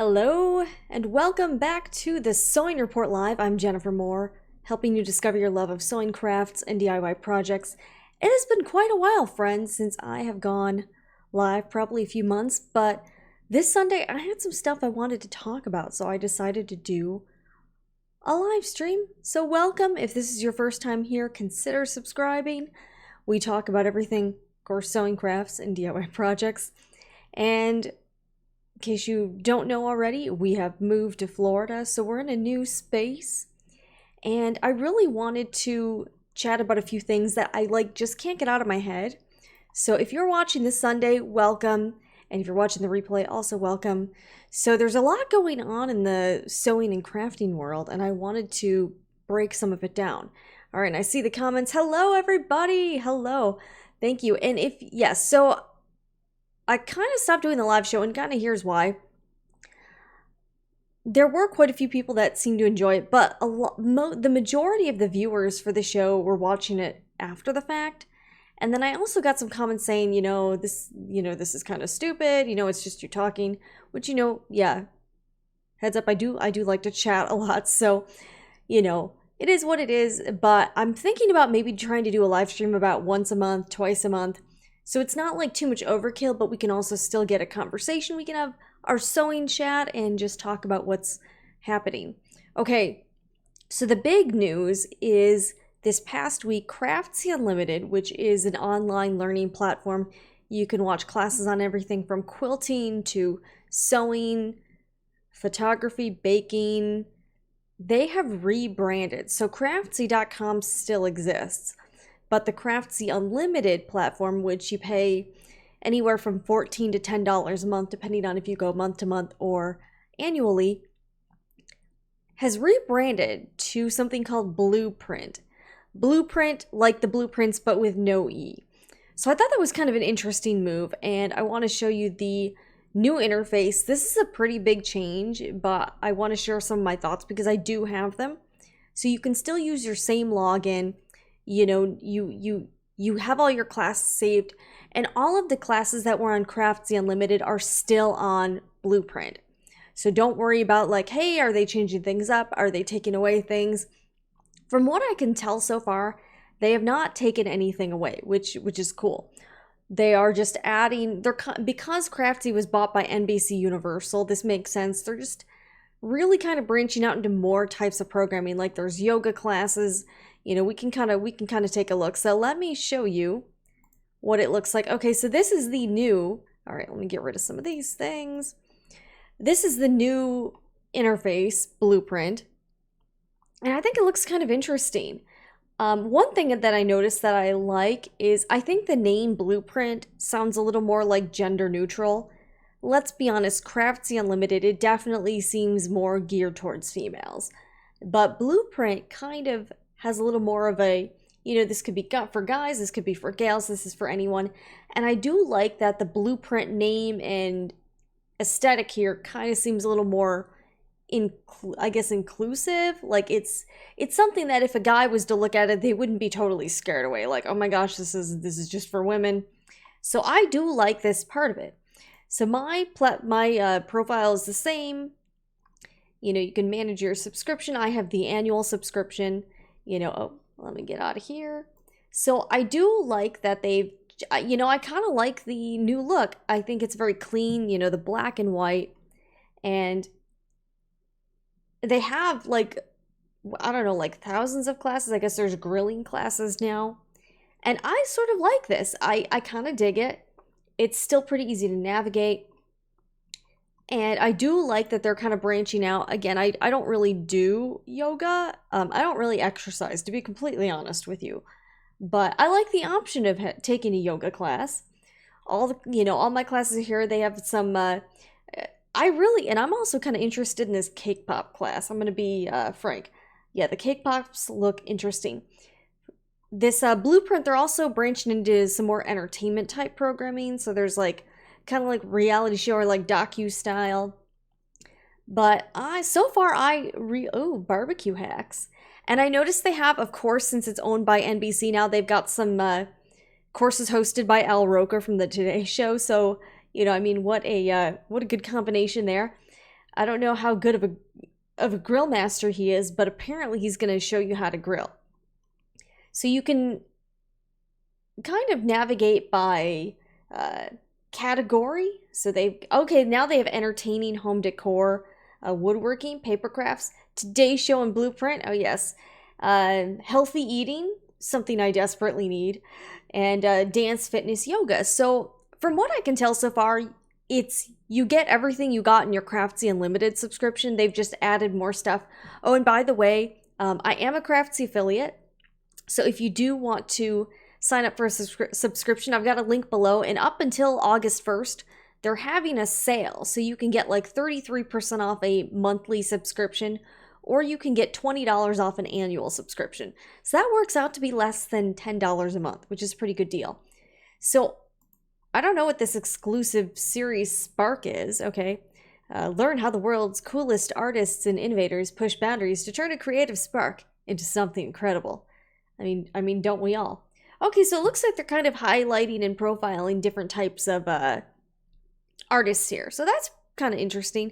Hello, and welcome back to the Sewing Report Live. I'm Jennifer Moore, helping you discover your love of sewing crafts and DIY projects. It has been quite a while, friends, since I have gone live, probably a few months, but this Sunday I had some stuff I wanted to talk about, so I decided to do a live stream. So welcome. If this is your first time here, consider subscribing. We talk about everything, of course, sewing crafts and DIY projects. And in case you don't know already, we have moved to Florida, so we're in a new space. And I really wanted to chat about a few things that I just can't get out of my head. So if you're watching this Sunday, welcome. And if you're watching the replay, also welcome. So there's a lot going on in the sewing and crafting world, and I wanted to break some of it down. All right, and I see the comments. Hello, everybody. Hello. Thank you. And yes, so I kind of stopped doing the live show, and kind of here's why. There were quite a few people that seemed to enjoy it, but the majority of the viewers for the show were watching it after the fact. And then I also got some comments saying, this is kind of stupid, it's just you talking, which, yeah, heads up, I do like to chat a lot, so, it is what it is, but I'm thinking about maybe trying to do a live stream about once a month, twice a month. So it's not like too much overkill, but we can also still get a conversation. We can have our sewing chat and just talk about what's happening. Okay, so the big news is this past week, Craftsy Unlimited, which is an online learning platform. You can watch classes on everything from quilting to sewing, photography, baking. They have rebranded. So Craftsy.com still exists. But the Craftsy Unlimited platform, which you pay anywhere from $14 to $10 a month, depending on if you go month to month or annually, has rebranded to something called BluPrint. BluPrint, like the blueprints, but with no E. So I thought that was kind of an interesting move, and I want to show you the new interface. This is a pretty big change, but I want to share some of my thoughts because I do have them. So you can still use your same login. You have all your classes saved, and all of the classes that were on Craftsy Unlimited are still on BluPrint. So don't worry about hey, are they changing things up? Are they taking away things? From what I can tell so far, they have not taken anything away, which is cool. They are just adding, because Craftsy was bought by NBC Universal, this makes sense. They're just really kind of branching out into more types of programming. Like there's yoga classes. We can kind of take a look. So let me show you what it looks like. Okay, so this is the new, all right, let me get rid of some of these things. This is the new interface, BluPrint. And I think it looks kind of interesting. One thing that I noticed that I like is I think the name BluPrint sounds a little more like gender neutral. Let's be honest, Craftsy Unlimited, it definitely seems more geared towards females. But BluPrint kind of has a little more of a, this could be for guys, this could be for gals, this is for anyone. And I do like that the BluPrint name and aesthetic here kind of seems a little more, inclusive. Like it's something that if a guy was to look at it, they wouldn't be totally scared away. Like, oh my gosh, this is just for women. So I do like this part of it. So my profile is the same. You can manage your subscription. I have the annual subscription. Oh, let me get out of here. So I do like that they've, I kind of like the new look. I think it's very clean, the black and white. And they have I don't know, thousands of classes. I guess there's grilling classes now. And I sort of like this. I kind of dig it. It's still pretty easy to navigate. And I do like that they're kind of branching out. Again, I don't really do yoga. I don't really exercise, to be completely honest with you. But I like the option of taking a yoga class. All my classes here, they have some, and I'm also kind of interested in this cake pop class. I'm going to be frank. Yeah, the cake pops look interesting. This BluPrint, they're also branching into some more entertainment type programming. So there's kind of like reality show or docu style. But barbecue hacks. And I noticed they have, of course, since it's owned by NBC now, they've got some courses hosted by Al Roker from the Today Show. So, what a good combination there. I don't know how good of a grill master he is, but apparently he's going to show you how to grill. So you can kind of navigate by category. So now they have entertaining, home decor, woodworking, paper crafts, today's show and BluPrint. Oh yes. Healthy eating, something I desperately need, and dance, fitness, yoga. So from what I can tell so far, you get everything you got in your Craftsy Unlimited subscription. They've just added more stuff. Oh, and by the way, I am a Craftsy affiliate. So if you do want to sign up for a subscription, I've got a link below. And up until August 1st, they're having a sale. So you can get like 33% off a monthly subscription, or you can get $20 off an annual subscription. So that works out to be less than $10 a month, which is a pretty good deal. So I don't know what this exclusive series Spark is, okay? Learn how the world's coolest artists and innovators push boundaries to turn a creative spark into something incredible. I mean, don't we all? Okay, so it looks like they're kind of highlighting and profiling different types of artists here. So that's kind of interesting.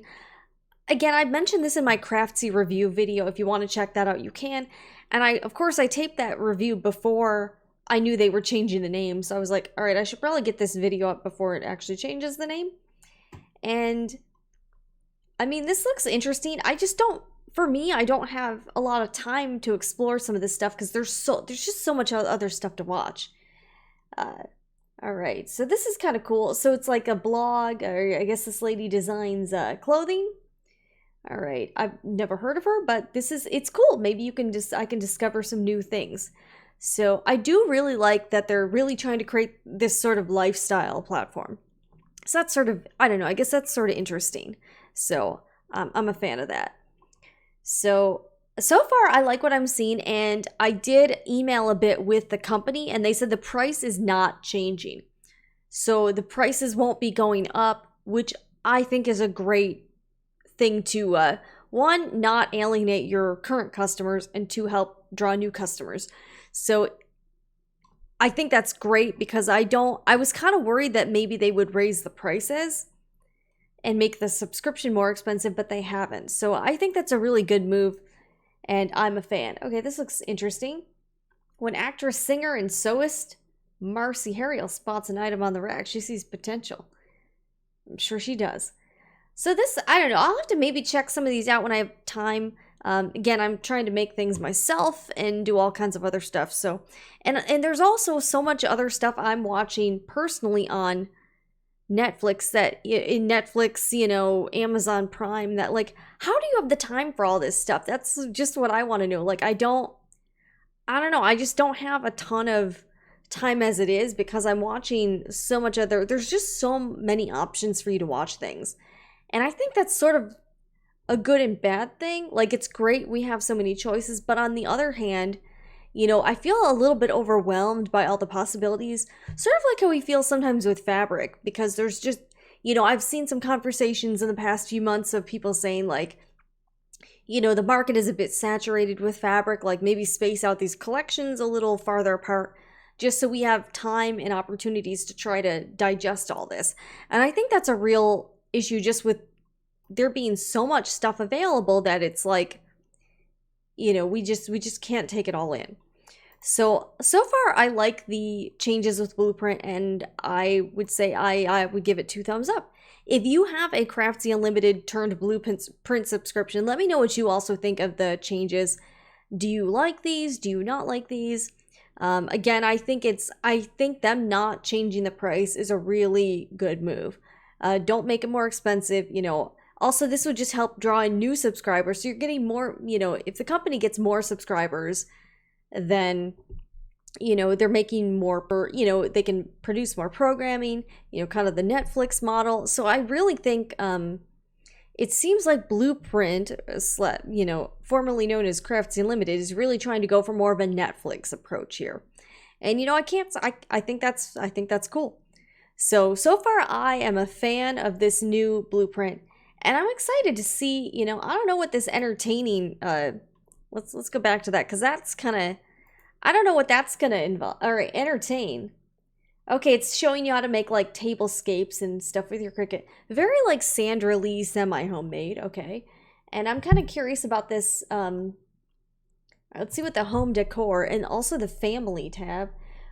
Again, I mentioned this in my Craftsy review video. If you want to check that out, you can. And of course, I taped that review before I knew they were changing the name. So I was like, all right, I should probably get this video up before it actually changes the name. And I mean, this looks interesting. For me, I don't have a lot of time to explore some of this stuff because there's just so much other stuff to watch. All right, so this is kind of cool. So it's like a blog, or I guess this lady designs clothing. All right, I've never heard of her, but it's cool. Maybe I can discover some new things. So I do really like that they're really trying to create this sort of lifestyle platform. So that's sort of, I don't know, I guess that's sort of interesting. So I'm a fan of that. So far I like what I'm seeing, and I did email a bit with the company and they said the price is not changing. So the prices won't be going up, which I think is a great thing to, one, not alienate your current customers, and two, help draw new customers. So I think that's great because I was kind of worried that maybe they would raise the prices and make the subscription more expensive, but they haven't. So I think that's a really good move, and I'm a fan. Okay, this looks interesting. When actress, singer, and sewist Marcy Harriel spots an item on the rack, she sees potential. I'm sure she does. So this, I don't know, I'll have to maybe check some of these out when I have time. Again, I'm trying to make things myself and do all kinds of other stuff. So, and there's also so much other stuff I'm watching personally on Netflix Amazon Prime, that like, how do you have the time for all this stuff? That's just what I want to know. Like, I don't know. I just don't have a ton of time as it is because I'm watching so much there's just so many options for you to watch things. And I think that's sort of a good and bad thing. Like, it's great we have so many choices, but on the other hand, I feel a little bit overwhelmed by all the possibilities, sort of like how we feel sometimes with fabric, because there's just, I've seen some conversations in the past few months of people saying like, the market is a bit saturated with fabric, like maybe space out these collections a little farther apart, just so we have time and opportunities to try to digest all this. And I think that's a real issue, just with there being so much stuff available that it's like, we just can't take it all in. So far I like the changes with BluPrint, and I would say I would give it 2 thumbs up. If you have a Craftsy Unlimited turned BluPrint subscription, let me know what you also think of the changes. Do you like these? Do you not like these? Again, I think them not changing the price is a really good move. Don't make it more expensive, Also, this would just help draw in new subscribers. So you're getting more, if the company gets more subscribers, then, they're making more, they can produce more programming, kind of the Netflix model. So I really think it seems like BluPrint, formerly known as Craftsy Unlimited, is really trying to go for more of a Netflix approach here. And, I think that's cool. So far I am a fan of this new BluPrint. And I'm excited to see, I don't know what this entertaining, let's go back to that, because that's kind of, I don't know what that's going to involve, or entertain. Okay, it's showing you how to make like tablescapes and stuff with your Cricut. Very like Sandra Lee semi-homemade, okay. And I'm kind of curious about this, let's see what the home decor and also the family tab.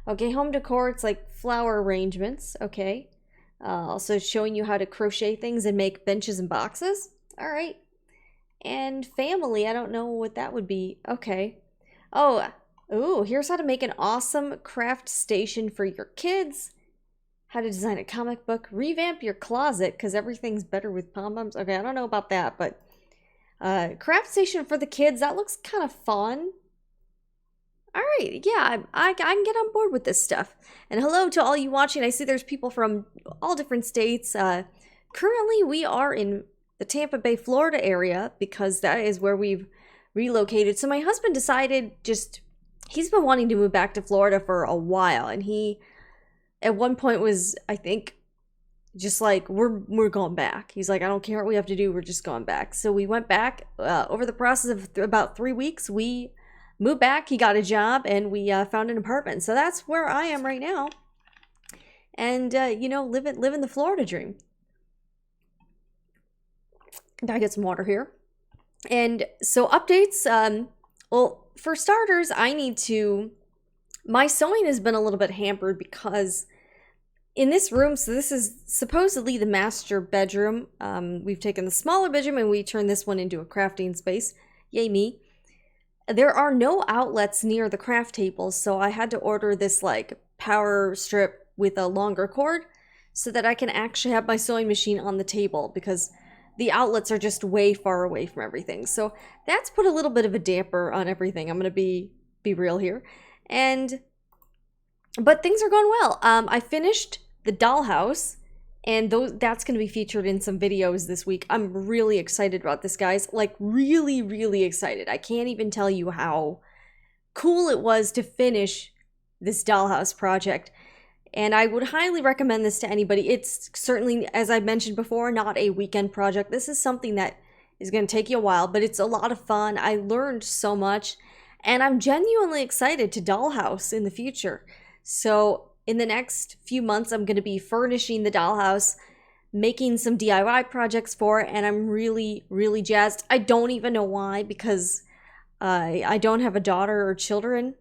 Okay, home decor, it's like flower arrangements, okay. Also showing you how to crochet things and make benches and boxes. All right. And family, I don't know what that would be. Okay. Oh, ooh, here's how to make an awesome craft station for your kids. How to design a comic book. Revamp your closet, because everything's better with pom-poms. Okay, I don't know about that, but craft station for the kids, that looks kind of fun. All right, yeah, I can get on board with this stuff. And hello to all you watching. I see there's people from all different states. Currently, we are in the Tampa Bay, Florida area because that is where we've relocated. So my husband decided he's been wanting to move back to Florida for a while. And he, at one point was, I think, just like, we're going back. He's like, I don't care what we have to do. We're just going back. So we went back over the process of about 3 weeks. We moved back, he got a job, and we found an apartment. So that's where I am right now. And, you know, living the Florida dream. Gotta get some water here. And so updates, well, for starters, my sewing has been a little bit hampered because in this room, so this is supposedly the master bedroom. We've taken the smaller bedroom and we turned this one into a crafting space. Yay me. There are no outlets near the craft tables, so I had to order this like power strip with a longer cord so that I can actually have my sewing machine on the table because the outlets are just way far away from everything. So that's put a little bit of a damper on everything. I'm gonna be real here. But things are going well. I finished the dollhouse, and that's going to be featured in some videos this week. I'm really excited about this, guys. Like, really, really excited. I can't even tell you how cool it was to finish this dollhouse project. And I would highly recommend this to anybody. It's certainly, as I mentioned before, not a weekend project. This is something that is going to take you a while, but it's a lot of fun. I learned so much, and I'm genuinely excited to dollhouse in the future. So in the next few months, I'm going to be furnishing the dollhouse, making some DIY projects for it, and I'm really, really jazzed. I don't even know why, because I don't have a daughter or children,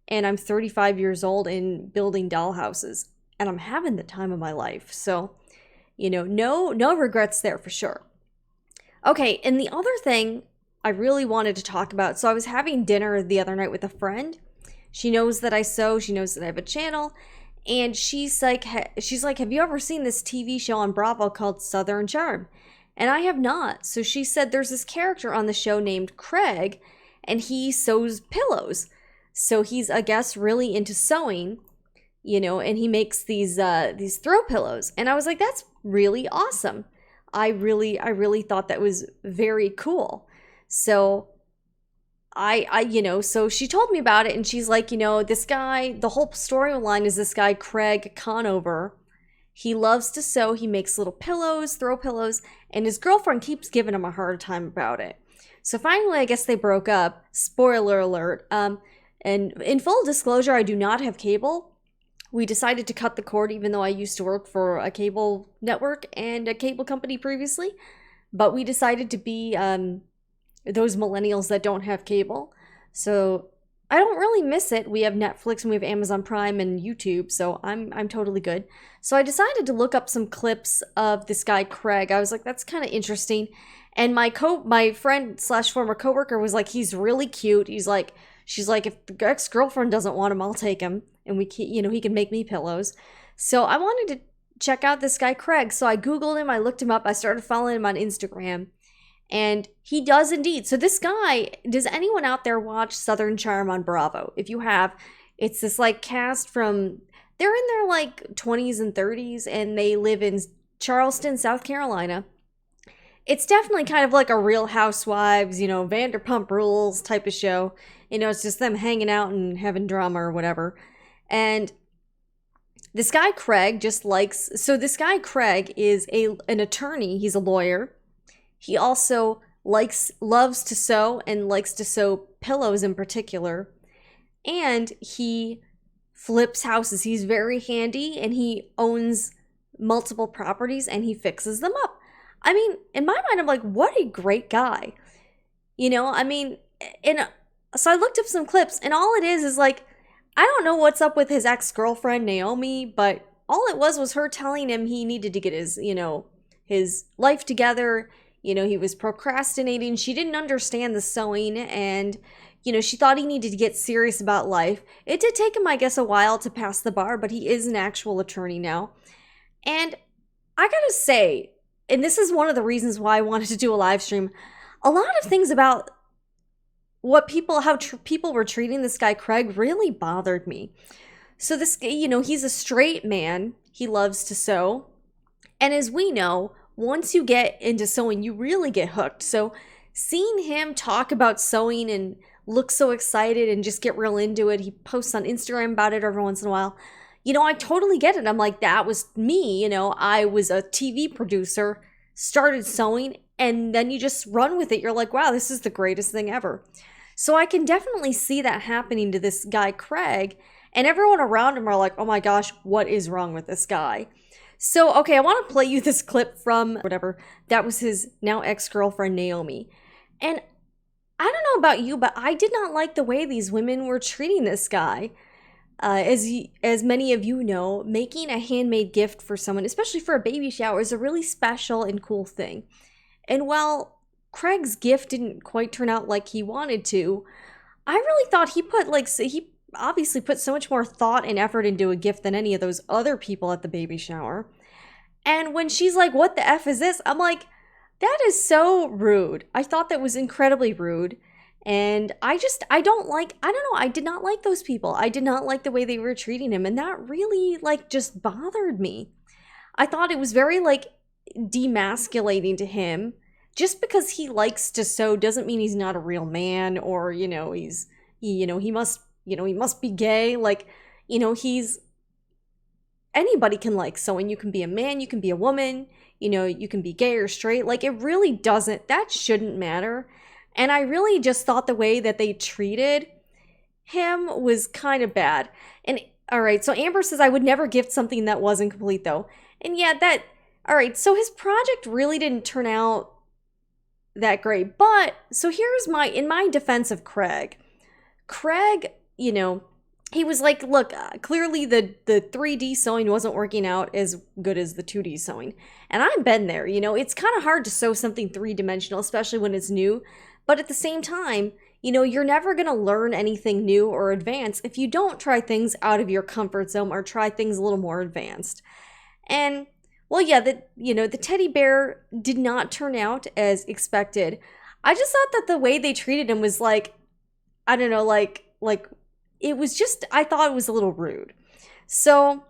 and I'm 35 years old and building dollhouses, and I'm having the time of my life. So, you know, no regrets there for sure. Okay, and the other thing I really wanted to talk about, so I was having dinner the other night with a friend. She knows that I sew, she knows that I have a channel, and she's like, have you ever seen this TV show on Bravo called Southern Charm? And I have not. So she said there's this character on the show named Craig, and he sews pillows. So he's, I guess, really into sewing, you know, and he makes these throw pillows. And I was like, that's really awesome. I really thought that was very cool. So so she told me about it, and she's like, you know, this guy, the whole storyline is this guy, Craig Conover. He loves to sew. He makes little pillows, throw pillows, and his girlfriend keeps giving him a hard time about it. So finally, I guess they broke up. Spoiler alert. And in full disclosure, I do not have cable. We decided to cut the cord, even though I used to work for a cable network and a cable company previously. But we decided to be those millennials that don't have cable. So I don't really miss it. We have Netflix and we have Amazon Prime and YouTube, so I'm totally good. So I decided to look up some clips of this guy Craig. I was like, that's kind of interesting. And my friend / former coworker was like, he's really cute. She's like, if the ex-girlfriend doesn't want him, I'll take him, and he can make me pillows. So I wanted to check out this guy Craig. So I Googled him, I looked him up, I started following him on Instagram. And he does indeed. So this guy, does anyone out there watch Southern Charm on Bravo? If you have, it's this like cast from, they're in their like 20s and 30s, and they live in Charleston, South Carolina. It's definitely kind of like a Real Housewives, you know, Vanderpump Rules type of show. You know, it's just them hanging out and having drama or whatever. And this guy Craig this guy Craig is an attorney. He's a lawyer. He also loves to sew and likes to sew pillows in particular. And he flips houses. He's very handy and he owns multiple properties and he fixes them up. I mean, in my mind, I'm like, what a great guy. You know, I mean, so I looked up some clips and all it is like, I don't know what's up with his ex-girlfriend, Naomi, but all it was her telling him he needed to get his, you know, his life together. You know, he was procrastinating. She didn't understand the sewing and, you know, she thought he needed to get serious about life. It did take him, I guess, a while to pass the bar, but he is an actual attorney now. And I gotta say, and this is one of the reasons why I wanted to do a live stream, a lot of things about what how people were treating this guy, Craig, really bothered me. So this, you know, he's a straight man. He loves to sew. And as we know, once you get into sewing, you really get hooked. So seeing him talk about sewing and look so excited and just get real into it, he posts on Instagram about it every once in a while. You know, I totally get it. I'm like, that was me. You know, I was a TV producer, started sewing, and then you just run with it. You're like, wow, this is the greatest thing ever. So I can definitely see that happening to this guy, Craig, and everyone around him are like, oh my gosh, what is wrong with this guy? So, okay, I want to play you this clip from whatever. That was his now ex-girlfriend, Naomi. And I don't know about you, but I did not like the way these women were treating this guy. As many of you know, making a handmade gift for someone, especially for a baby shower, is a really special and cool thing. And while Craig's gift didn't quite turn out like he wanted to, I really thought he obviously put so much more thought and effort into a gift than any of those other people at the baby shower. And when she's like, what the F is this? I'm like, that is so rude. I thought that was incredibly rude. And I don't know, I did not like those people. I did not like the way they were treating him. And that really just bothered me. I thought it was very demasculating to him. Just because he likes to sew doesn't mean he's not a real man or, you know, he must be gay. Anybody can like sewing. You can be a man, you can be a woman, you know, you can be gay or straight. It really doesn't, that shouldn't matter. And I really just thought the way that they treated him was kind of bad. And all right, so Amber says, I would never gift something that wasn't complete though. And yeah, all right, so his project really didn't turn out that great. But, so here's in my defense of Craig, you know, he was like, look, clearly the 3D sewing wasn't working out as good as the 2D sewing. And I've been there, you know, it's kind of hard to sew something three-dimensional, especially when it's new. But at the same time, you know, you're never going to learn anything new or advanced if you don't try things out of your comfort zone or try things a little more advanced. And, well, yeah, the teddy bear did not turn out as expected. I just thought that the way they treated him was I don't know, it was just, I thought it was a little rude. So,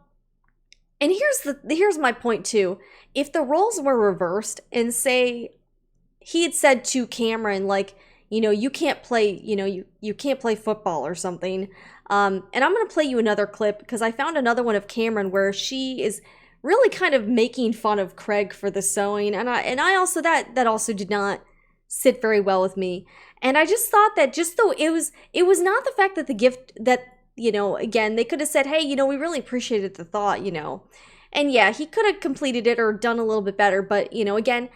and here's my point too. If the roles were reversed and say he had said to Cameron, you know, you can't play, you know, you can't play football or something. And I'm going to play you another clip because I found another one of Cameron where she is really kind of making fun of Craig for the sewing. And I also, that also did not sit very well with me. And I just thought that just though it was not the fact that the gift that, you know, again, they could have said, hey, you know, we really appreciated the thought, you know. And yeah, he could have completed it or done a little bit better. But, you know, again,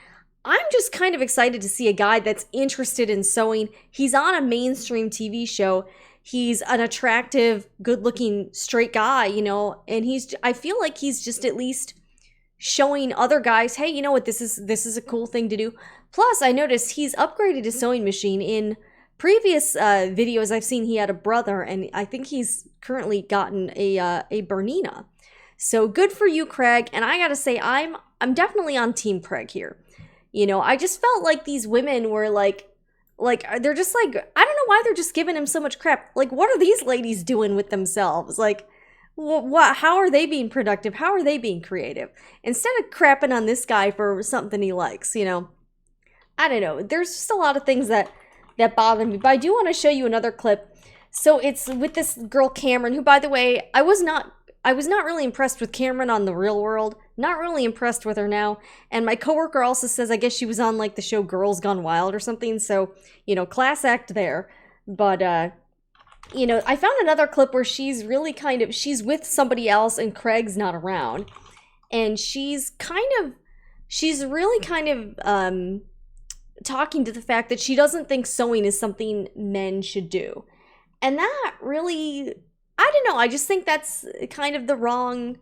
I'm just kind of excited to see a guy that's interested in sewing. He's on a mainstream TV show. He's an attractive, good-looking, straight guy, you know, and I feel like he's just at least showing other guys, hey, you know what, this is a cool thing to do. Plus, I noticed he's upgraded his sewing machine. In previous videos I've seen, he had a brother, and I think he's currently gotten a Bernina. So good for you, Craig. And I gotta say, I'm definitely on Team Craig here. You know, I just felt like these women were they're just I don't know why they're just giving him so much crap. What are these ladies doing with themselves? What? How are they being productive? How are they being creative? Instead of crapping on this guy for something he likes, you know. I don't know. There's just a lot of things that bother me. But I do want to show you another clip. So it's with this girl, Cameron, who, by the way, I was not really impressed with Cameron on The Real World. Not really impressed with her now. And my coworker also says, I guess she was on the show Girls Gone Wild or something. So, you know, class act there. But you know, I found another clip where she's really kind of, she's with somebody else and Craig's not around. And she's really kind of talking to the fact that she doesn't think sewing is something men should do. And that really, I don't know, I just think that's kind of the wrong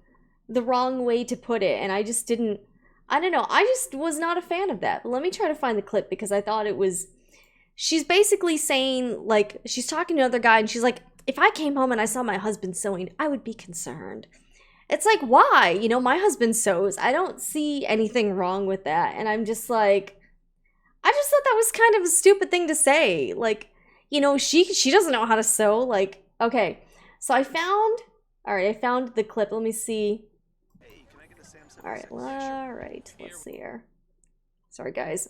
way to put it. And I just didn't, I don't know, I just was not a fan of that. But let me try to find the clip because I thought it was, she's basically saying, like, she's talking to another guy and she's like, if I came home and I saw my husband sewing, I would be concerned. It's like, why? You know, my husband sews. I don't see anything wrong with that. And I'm just like, I just thought that was kind of a stupid thing to say. Like, you know, she doesn't know how to sew. Like, okay. So I found the clip. Let me see. All right. Let's see here. Sorry, guys.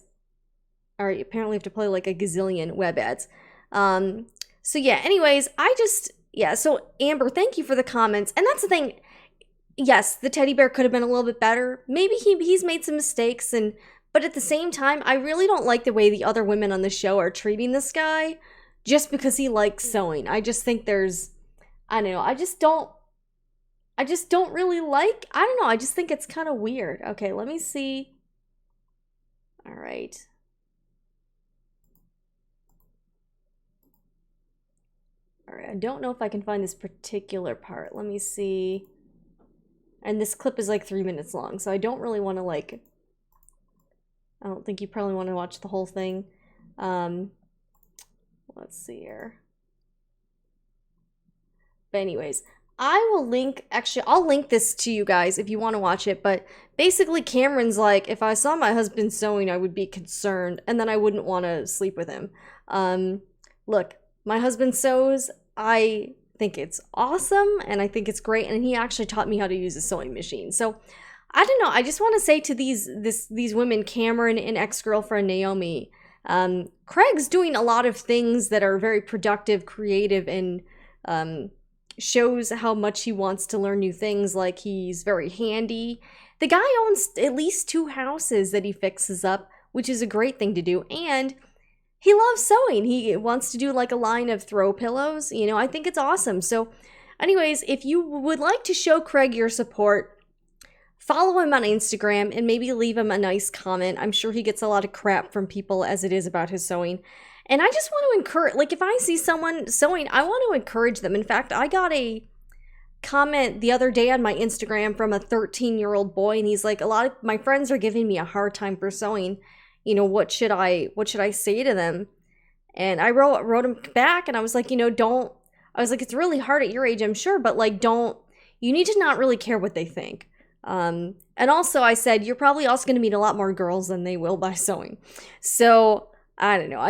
All right, apparently I have to play like a gazillion web ads. So yeah, anyways, so Amber, thank you for the comments. And that's the thing. Yes, the teddy bear could have been a little bit better. Maybe he's made some mistakes, but at the same time, I really don't like the way the other women on the show are treating this guy just because he likes sewing. I just think I don't know, I just don't really like, I don't know, I just think it's kind of weird. Okay, let me see. All right. All right, I don't know if I can find this particular part. Let me see. And this clip is like 3 minutes long, so I don't really want to like, I don't think you probably want to watch the whole thing. Let's see here. But anyways, I'll link this to you guys if you want to watch it, but basically Cameron's like, if I saw my husband sewing, I would be concerned, and then I wouldn't want to sleep with him. Look, my husband sews. I think it's awesome, and I think it's great, and he actually taught me how to use a sewing machine. So, I don't know, I just want to say to these women, Cameron and ex-girlfriend Naomi, Craig's doing a lot of things that are very productive, creative, and shows how much he wants to learn new things. Like, he's very handy. The guy owns at least 2 houses that he fixes up, which is a great thing to do, and he loves sewing. He wants to do like a line of throw pillows. You know, I think it's awesome. So anyways, if you would like to show Craig your support, follow him on Instagram and maybe leave him a nice comment. I'm sure he gets a lot of crap from people as it is about his sewing. And I just want to encourage, like, if I see someone sewing, I want to encourage them. In fact, I got a comment the other day on my Instagram from a 13-year-old boy, and he's like, a lot of my friends are giving me a hard time for sewing. You know, what should I say to them? And I wrote him back, and I was like, you know, it's really hard at your age, I'm sure, but like, you need to not really care what they think. And also I said, you're probably also going to meet a lot more girls than they will by sewing. So I don't know.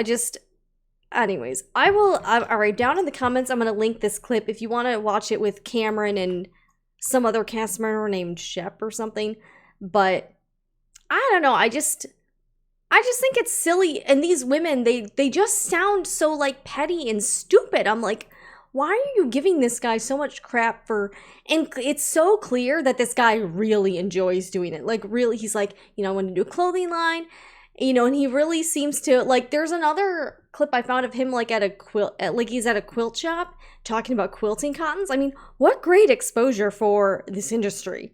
Anyways, all right, down in the comments, I'm going to link this clip if you want to watch it with Cameron and some other cast member named Shep or something. But I don't know. I just think it's silly, and these women, they just sound so like petty and stupid. I'm like, why are you giving this guy so much crap for, and it's so clear that this guy really enjoys doing it. Like, really, he's like, you know, I want to do a clothing line, you know, and he really seems to, like, there's another clip I found of him like he's at a quilt shop talking about quilting cottons. I mean, what great exposure for this industry.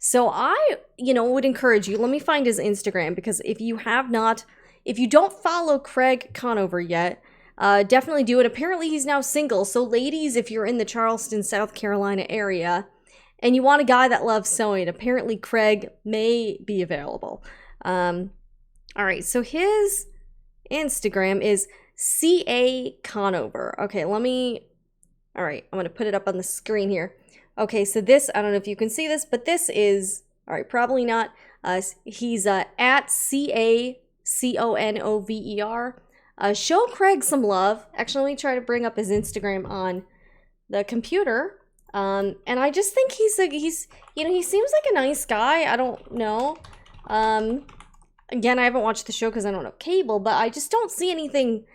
So I, you know, would encourage you, let me find his Instagram, because if you don't follow Craig Conover yet, definitely do it. Apparently he's now single. So ladies, if you're in the Charleston, South Carolina area and you want a guy that loves sewing, apparently Craig may be available. All right. So his Instagram is CA Conover. Okay. All right. I'm going to put it up on the screen here. Okay, so this, I don't know if you can see this, but this is, all right, probably not. He's at CACONOVER. Show Craig some love. Actually, let me try to bring up his Instagram on the computer. And I just think he's you know, he seems like a nice guy. I don't know. Again, I haven't watched the show because I don't have cable, but I just don't see anything.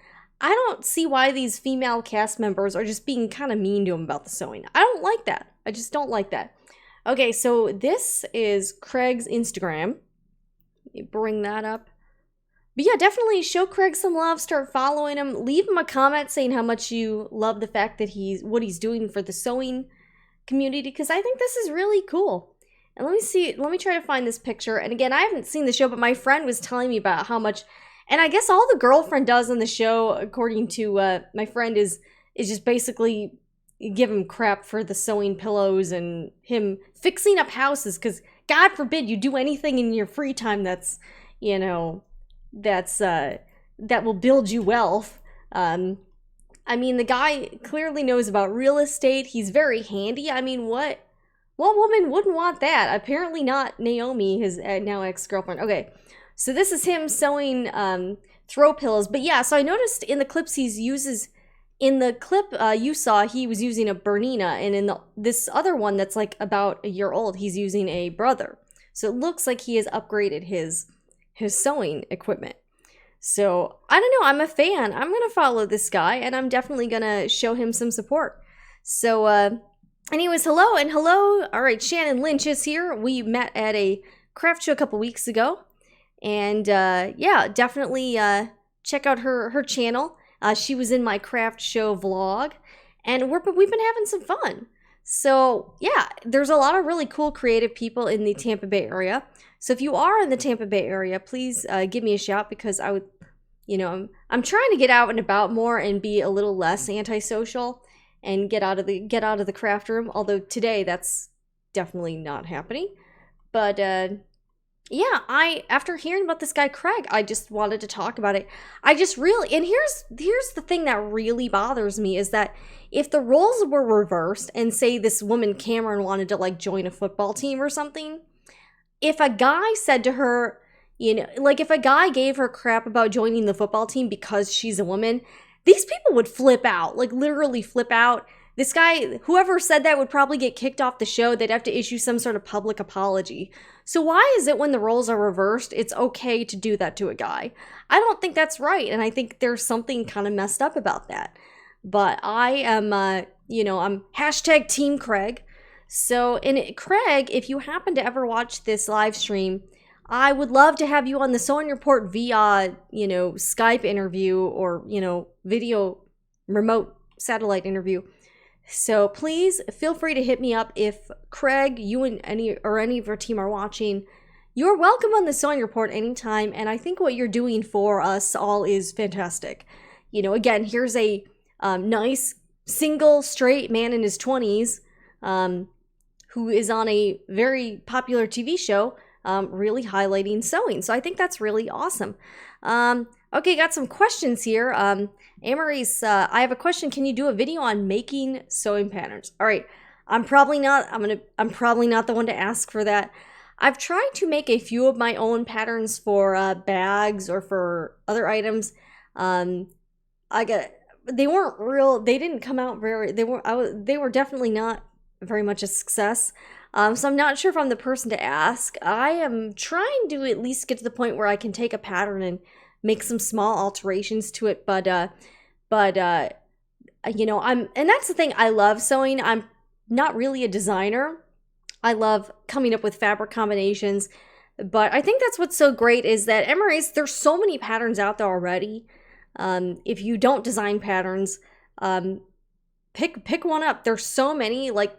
I don't see why these female cast members are just being kind of mean to him about the sewing. I don't like that. I just don't like that. Okay, so this is Craig's Instagram. Let me bring that up. But yeah, definitely show Craig some love, start following him, leave him a comment saying how much you love the fact that what he's doing for the sewing community, because I think this is really cool. And let me try to find this picture. And again, I haven't seen the show, but my friend was telling me about how much, and I guess all the girlfriend does on the show, according to my friend, is just basically give him crap for the sewing pillows and him fixing up houses, because God forbid you do anything in your free time that's, you know, that will build you wealth. I mean, the guy clearly knows about real estate. He's very handy. I mean, what woman wouldn't want that? Apparently not Naomi, his now ex-girlfriend. Okay, so this is him sewing throw pillows. But yeah, so I noticed in the clips in the clip you saw, he was using a Bernina, and in this other one that's like about a year old, he's using a Brother. So it looks like he has upgraded his sewing equipment. So I don't know, I'm a fan. I'm gonna follow this guy, and I'm definitely gonna show him some support. So anyways, hello. All right, Shannon Lynch is here. We met at a craft show a couple weeks ago, and yeah, definitely check out her channel. She was in my craft show vlog, and we've been having some fun. So yeah, there's a lot of really cool creative people in the Tampa Bay area. So if you are in the Tampa Bay area, please give me a shout, because I would, I'm trying to get out and about more and be a little less antisocial and get out of the craft room. Although today that's definitely not happening. But yeah, after hearing about this guy Craig, I just wanted to talk about it. And here's the thing that really bothers me is that if the roles were reversed and say this woman Cameron wanted to like join a football team or something, if a guy said to her, like if a guy gave her crap about joining the football team because she's a woman, these people would flip out, like literally flip out. This guy, whoever said that, would probably get kicked off the show. They'd have to issue some sort of public apology. So why is it when the roles are reversed, it's okay to do that to a guy? I don't think that's right, and I think there's something kind of messed up about that. But I am, I'm hashtag Team Craig. So, Craig, if you happen to ever watch this live stream, I would love to have you on the Sewing Report via, Skype interview or, video remote satellite interview. So please feel free to hit me up if Craig, you and any of your team are watching. You're welcome on the Sewing Report anytime, and I think what you're doing for us all is fantastic. Again, here's a nice single straight man in his 20s who is on a very popular TV show really highlighting sewing. So I think that's really awesome. Okay, got some questions here. Amaris, I have a question. Can you do a video on making sewing patterns? All right, I'm probably not the one to ask for that. I've tried to make a few of my own patterns for bags or for other items. They didn't come out they were definitely not very much a success. So I'm not sure if I'm the person to ask. I am trying to at least get to the point where I can take a pattern and make some small alterations to it, and that's the thing. I love sewing. I'm not really a designer. I love coming up with fabric combinations, but I think that's what's so great is that MRAs, there's so many patterns out there already. If you don't design patterns, pick one up. There's so many. Like,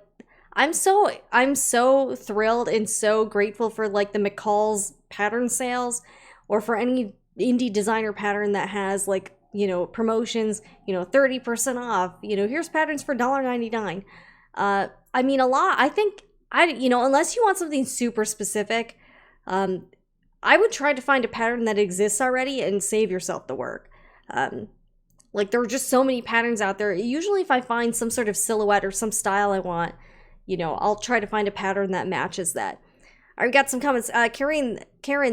I'm so thrilled and so grateful for like the McCall's pattern sales, or for any indie designer pattern that has like, promotions, 30% off, here's patterns for $1.99. I mean, a lot. I think unless you want something super specific, I would try to find a pattern that exists already and save yourself the work. Like, there are just so many patterns out there. Usually if I find some sort of silhouette or some style I want, I'll try to find a pattern that matches that. I got some comments. Karen,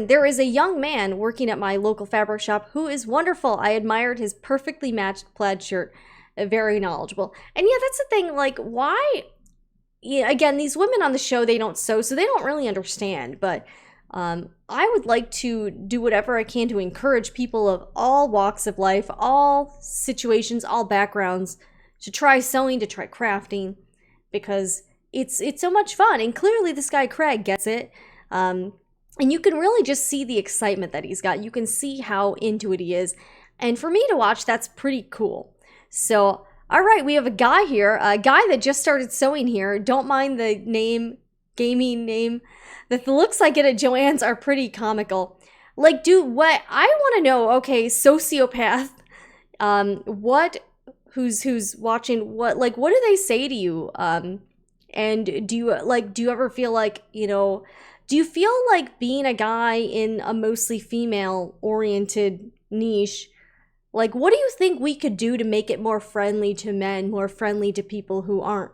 there is a young man working at my local fabric shop who is wonderful. I admired his perfectly matched plaid shirt. Very knowledgeable. And yeah, that's the thing. Like, why? Yeah, again, these women on the show, they don't sew, so they don't really understand. But I would like to do whatever I can to encourage people of all walks of life, all situations, all backgrounds, to try sewing, to try crafting, because it's so much fun. And clearly this guy Craig gets it. And you can really just see the excitement that he's got. You can see how into it he is. And for me to watch, that's pretty cool. So, all right, we have a guy here, a guy that just started sewing here. Don't mind the name, gaming name. The looks like it at Joann's are pretty comical. Like, dude, what I want to know, okay, sociopath, who's watching, what do they say to you? And do you ever feel like, do you feel like being a guy in a mostly female-oriented niche, like, what do you think we could do to make it more friendly to men, more friendly to people who aren't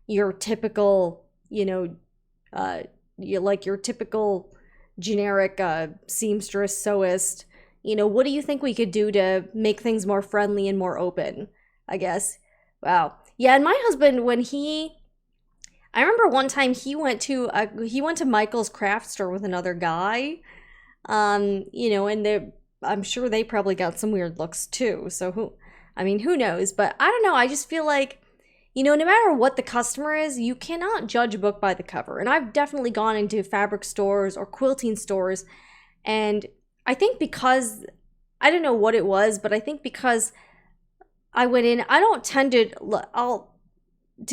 your typical, your typical generic seamstress, sewist? What do you think we could do to make things more friendly and more open, I guess? Wow. Yeah, and my husband, I remember one time he went to Michael's craft store with another guy, and I'm sure they probably got some weird looks too. So who knows? But I don't know. I just feel like, no matter what the customer is, you cannot judge a book by the cover. And I've definitely gone into fabric stores or quilting stores, and I think because, I don't know what it was, but I think because I went in, I don't tend to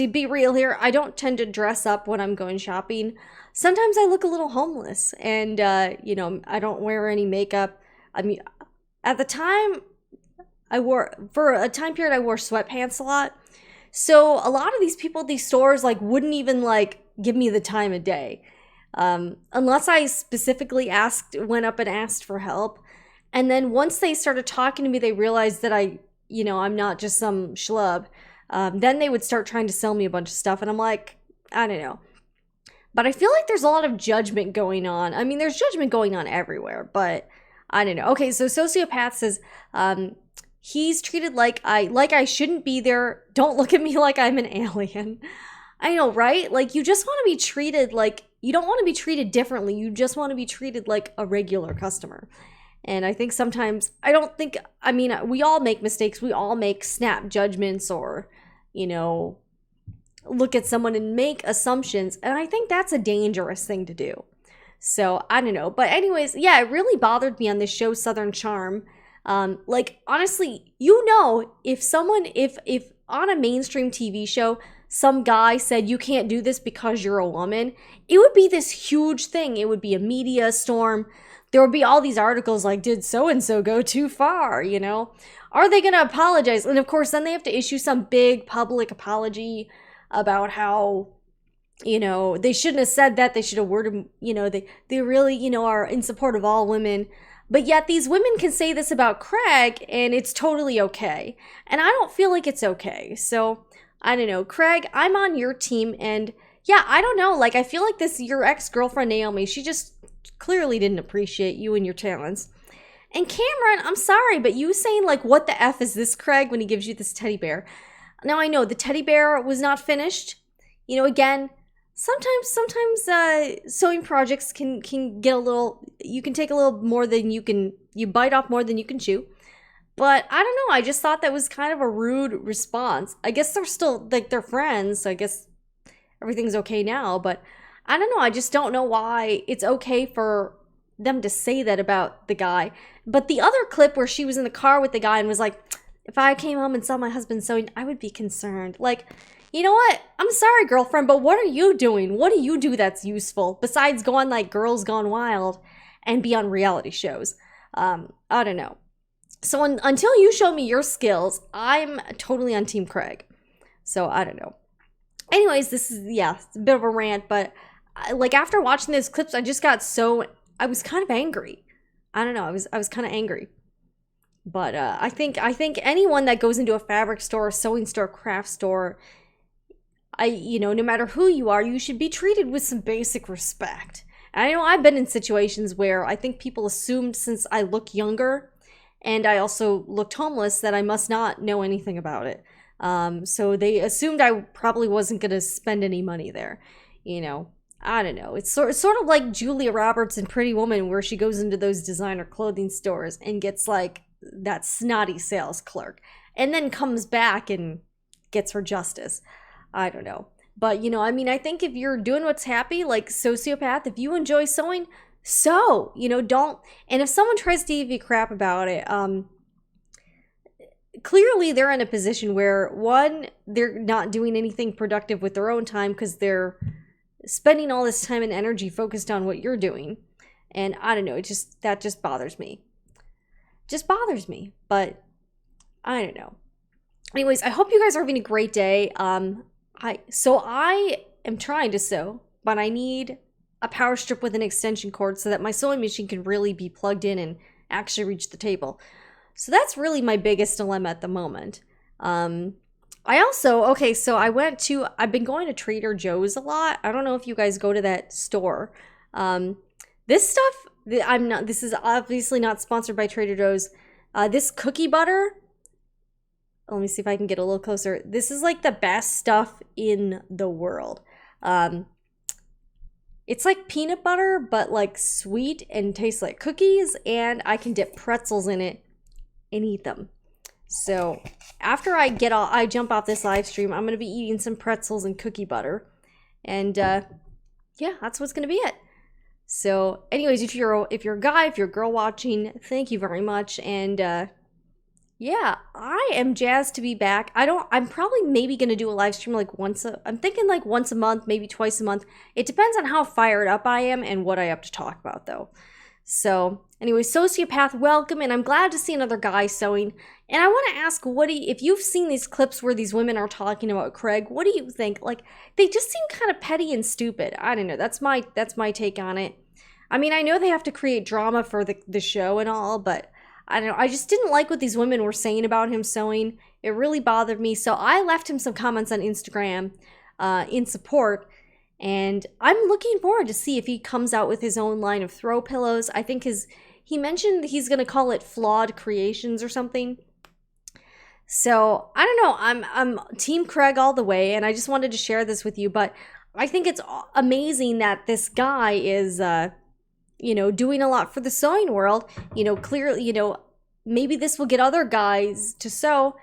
be real here, I don't tend to dress up when I'm going shopping. Sometimes I look a little homeless, and I don't wear any makeup. I mean, at the time, for a time period, I wore sweatpants a lot. So a lot of these people at these stores wouldn't even give me the time of day. Unless I specifically went up and asked for help. And then once they started talking to me, they realized that I'm not just some schlub. Then they would start trying to sell me a bunch of stuff, and I'm like, I don't know. But I feel like there's a lot of judgment going on. I mean, there's judgment going on everywhere, but I don't know. Okay, so Sociopath says, he's treated like I shouldn't be there. Don't look at me like I'm an alien. I know, right? You just want to be treated you don't want to be treated differently. You just want to be treated like a regular customer. And I think sometimes, we all make mistakes. We all make snap judgments or, look at someone and make assumptions. And I think that's a dangerous thing to do. So, I don't know. But anyways, yeah, it really bothered me on this show, Southern Charm. Honestly, if on a mainstream TV show, some guy said you can't do this because you're a woman, it would be this huge thing. It would be a media storm. There would be all these articles like, did so-and-so go too far, Are they going to apologize? And of course, then they have to issue some big public apology about how, they shouldn't have said that. They should have worded, they really, are in support of all women. But yet these women can say this about Craig and it's totally okay. And I don't feel like it's okay. So, I don't know. Craig, I'm on your team, and yeah, I don't know. I feel like your ex-girlfriend Naomi, she just clearly didn't appreciate you and your talents. And Cameron, I'm sorry, but you saying what the F is this, Craig, when he gives you this teddy bear. Now I know the teddy bear was not finished. Again, sometimes sewing projects can get a little, you can take a little more than you bite off more than you can chew. But I don't know, I just thought that was kind of a rude response. I guess they're still, they're friends, so I guess everything's okay now, but I don't know, I just don't know why it's okay for them to say that about the guy. But the other clip where she was in the car with the guy and was like, if I came home and saw my husband sewing, I would be concerned. You know what? I'm sorry, girlfriend, but what are you doing? What do you do that's useful besides go on Girls Gone Wild and be on reality shows? I don't know. So until you show me your skills, I'm totally on Team Craig. So I don't know. Anyways, this is, it's a bit of a rant, but after watching those clips, I just got I was kind of angry. I don't know, I was kind of angry. But I think anyone that goes into a fabric store, sewing store, craft store, no matter who you are, you should be treated with some basic respect. And I know I've been in situations where I think people assumed since I look younger and I also looked homeless that I must not know anything about it. So they assumed I probably wasn't going to spend any money there. I don't know. It's sort of like Julia Roberts in Pretty Woman, where she goes into those designer clothing stores and gets that snotty sales clerk and then comes back and gets her justice. I don't know. But, I think if you're doing what's happy, Sociopath, if you enjoy sewing, So, don't, and if someone tries to give you crap about it, clearly they're in a position where, one, they're not doing anything productive with their own time because they're spending all this time and energy focused on what you're doing. And I don't know, that just bothers me. Just bothers me, but I don't know. Anyways, I hope you guys are having a great day. I am trying to sew, but I need a power strip with an extension cord so that my sewing machine can really be plugged in and actually reach the table. So that's really my biggest dilemma at the moment. I've been going to Trader Joe's a lot. I don't know if you guys go to that store. This stuff, this is obviously not sponsored by Trader Joe's. This cookie butter, let me see if I can get a little closer. This is like the best stuff in the world. It's like peanut butter, but like sweet and tastes like cookies, and I can dip pretzels in it and eat them. So after I jump off this live stream, I'm gonna be eating some pretzels and cookie butter, and yeah, that's what's gonna be it. So, anyways, if you're a guy, if you're a girl watching, thank you very much, and yeah, I am jazzed to be back. I'm probably maybe gonna do a live stream like I'm thinking like once a month, maybe twice a month. It depends on how fired up I am and what I have to talk about, though. So, anyway, Sociopath, welcome, and I'm glad to see another guy sewing. And I want to ask, if you've seen these clips where these women are talking about Craig, what do you think? Like, they just seem kind of petty and stupid. I don't know. That's my take on it. I mean, I know they have to create drama for the show and all, but I don't know. I just didn't like what these women were saying about him sewing. It really bothered me. So I left him some comments on Instagram in support. And I'm looking forward to see if he comes out with his own line of throw pillows. I think he mentioned he's going to call it Flawed Creations or something. So, I don't know. I'm Team Craig all the way, and I just wanted to share this with you. But I think it's amazing that this guy is, doing a lot for the sewing world. Clearly, maybe this will get other guys to sew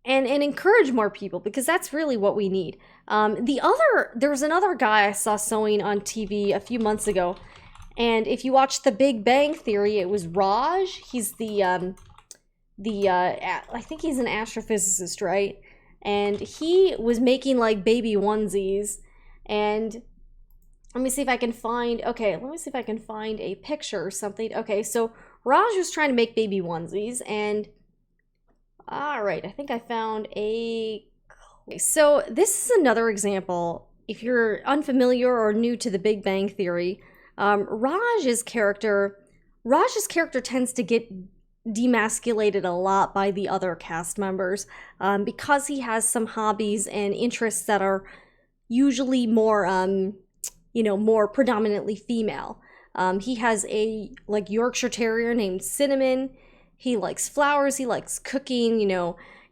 and encourage more people, because that's really what we need. There was another guy I saw sewing on TV a few months ago, and if you watch The Big Bang Theory, it was Raj. He's I think he's an astrophysicist, right? And he was making like baby onesies, and let me see if I can find a picture or something. Okay, so Raj was trying to make baby onesies, and all right, I think I found so this is another example. If you're unfamiliar or new to The Big Bang Theory, Raj's character tends to get demasculated a lot by the other cast members because he has some hobbies and interests that are usually more, more predominantly female. He has a Yorkshire Terrier named Cinnamon. He likes flowers, he likes cooking,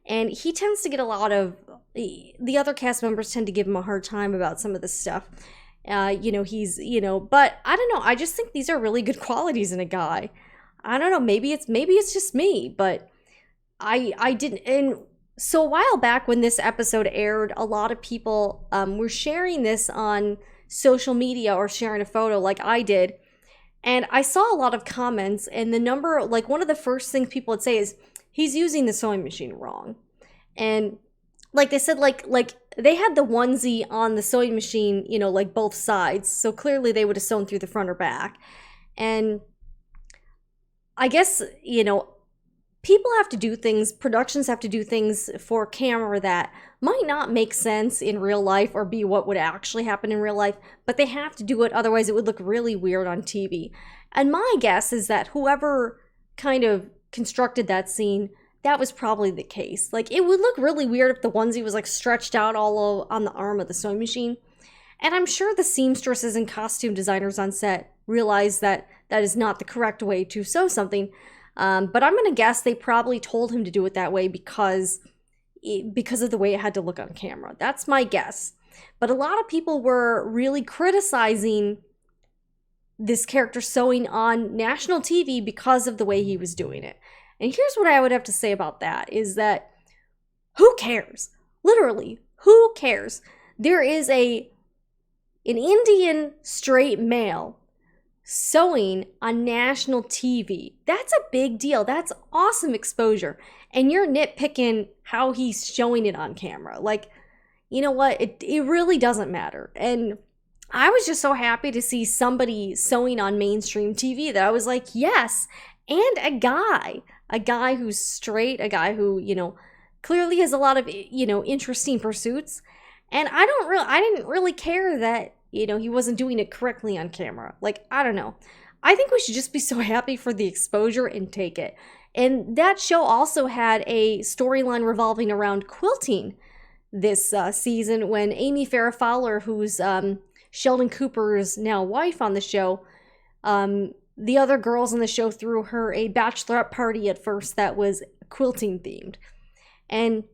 and he tends to get a lot of, the other cast members tend to give him a hard time about some of this stuff. But I don't know, I just think these are really good qualities in a guy. I don't know, maybe it's just me, but I didn't, and so a while back when this episode aired, a lot of people were sharing this on social media or sharing a photo like I did. And I saw a lot of comments, and the number, one of the first things people would say is, he's using the sewing machine wrong. And they said, they had the onesie on the sewing machine, both sides. So clearly they would have sewn through the front or back. And I guess, people have to do things, productions have to do things for camera that might not make sense in real life or be what would actually happen in real life, but they have to do it, otherwise it would look really weird on TV. And my guess is that whoever kind of constructed that scene, that was probably the case. It would look really weird if the onesie was stretched out all on the arm of the sewing machine. And I'm sure the seamstresses and costume designers on set realize that that is not the correct way to sew something. But I'm going to guess they probably told him to do it that way because of the way it had to look on camera. That's my guess. But a lot of people were really criticizing this character sewing on national TV because of the way he was doing it. And here's what I would have to say about that, is that who cares? Literally, who cares? There is an Indian straight male sewing on national TV. That's a big deal. That's awesome exposure. And you're nitpicking how he's showing it on camera. Like, you know what? It really doesn't matter. And I was just so happy to see somebody sewing on mainstream TV that I was like, yes. And a guy who's straight, a guy who, clearly has a lot of, interesting pursuits. And I didn't really care that, he wasn't doing it correctly on camera. Like, I don't know. I think we should just be so happy for the exposure and take it. And that show also had a storyline revolving around quilting this season when Amy Farrah Fowler, who's Sheldon Cooper's now wife on the show, the other girls on the show threw her a bachelorette party at first that was quilting themed. And,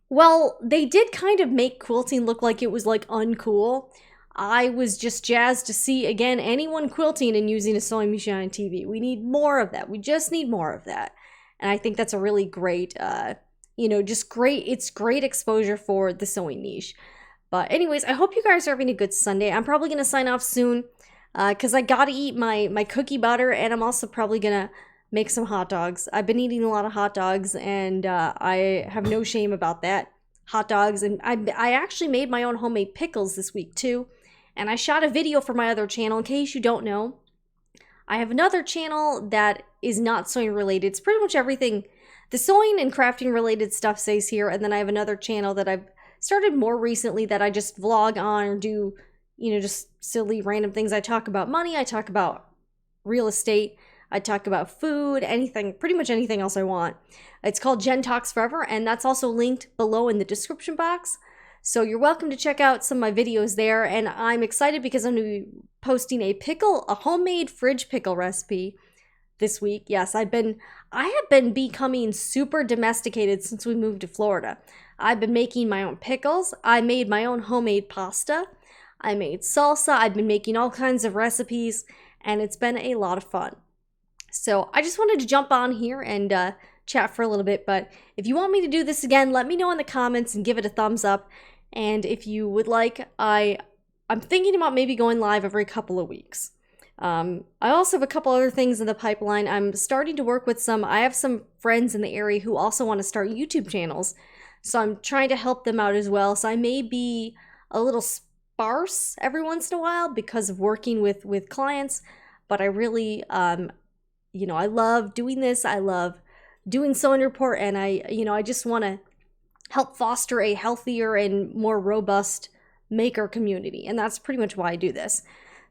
well, they did kind of make quilting look like it was like uncool. I was just jazzed to see, again, anyone quilting and using a sewing machine on TV. We need more of that. We just need more of that. And I think that's a really great, it's great exposure for the sewing niche. But anyways, I hope you guys are having a good Sunday. I'm probably going to sign off soon because I got to eat my cookie butter, and I'm also probably going to make some hot dogs. I've been eating a lot of hot dogs, and I have no shame about that. Hot dogs, and I actually made my own homemade pickles this week too. And I shot a video for my other channel. In case you don't know, I have another channel that is not sewing related. It's pretty much everything. The sewing and crafting related stuff stays here. And then I have another channel that I've started more recently that I just vlog on or do, just silly random things. I talk about money. I talk about real estate. I talk about food, anything, pretty much anything else I want. It's called Jen Talks Forever. And that's also linked below in the description box. So you're welcome to check out some of my videos there, and I'm excited because I'm going to be posting a homemade fridge pickle recipe this week. Yes, I have been becoming super domesticated since we moved to Florida. I've been making my own pickles. I made my own homemade pasta. I made salsa. I've been making all kinds of recipes, and it's been a lot of fun. So I just wanted to jump on here and chat for a little bit, but if you want me to do this again, let me know in the comments and give it a thumbs up. And if you would like, I'm thinking about maybe going live every couple of weeks. I also have a couple other things in the pipeline. I'm starting to work with I have some friends in the area who also want to start YouTube channels. So I'm trying to help them out as well. So I may be a little sparse every once in a while because of working with clients. But I really, I love doing this. I love doing Sewing Report. And I just want to help foster a healthier and more robust maker community. And that's pretty much why I do this.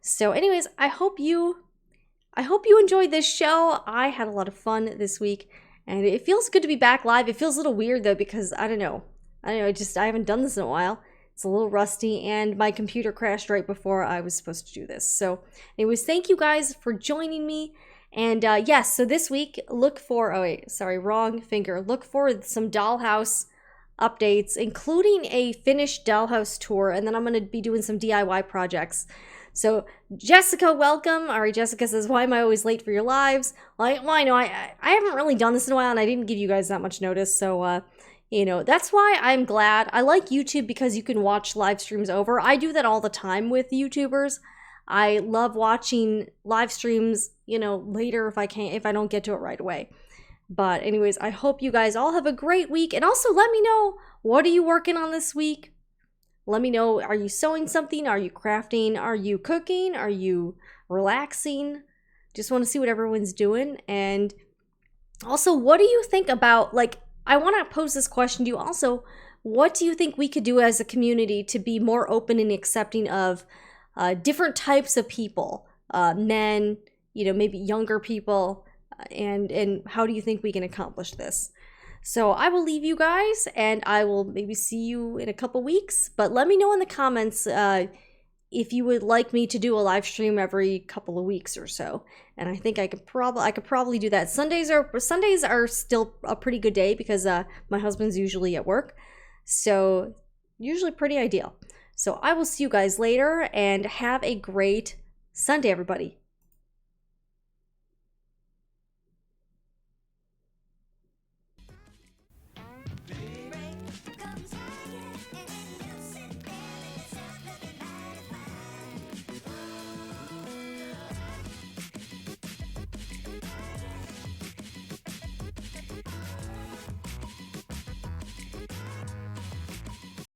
So anyways, I hope you enjoyed this show. I had a lot of fun this week, and it feels good to be back live. It feels a little weird though, because I don't know. I haven't done this in a while. It's a little rusty, and my computer crashed right before I was supposed to do this. So anyways, thank you guys for joining me. And yes, so this week, look for some dollhouse updates, including a finished dollhouse tour, and then I'm going to be doing some DIY projects. So Jessica, welcome. All right, Jessica says, why am I always late for your lives? Well, I know I haven't really done this in a while, and I didn't give you guys that much notice, so that's why I'm glad. I like YouTube because you can watch live streams over. I do that all the time with YouTubers. I love watching live streams, later if I don't get to it right away. But anyways, I hope you guys all have a great week. And also let me know, what are you working on this week? Let me know, are you sewing something? Are you crafting? Are you cooking? Are you relaxing? Just want to see what everyone's doing. And also, what do you think about, I want to pose this question to you also. What do you think we could do as a community to be more open and accepting of different types of people? Men, maybe younger people. And how do you think we can accomplish this? So I will leave you guys, and I will maybe see you in a couple weeks. But let me know in the comments if you would like me to do a live stream every couple of weeks or so. And I think I could probably do that. Sundays are still a pretty good day because my husband's usually at work, so usually pretty ideal. So I will see you guys later, and have a great Sunday, everybody.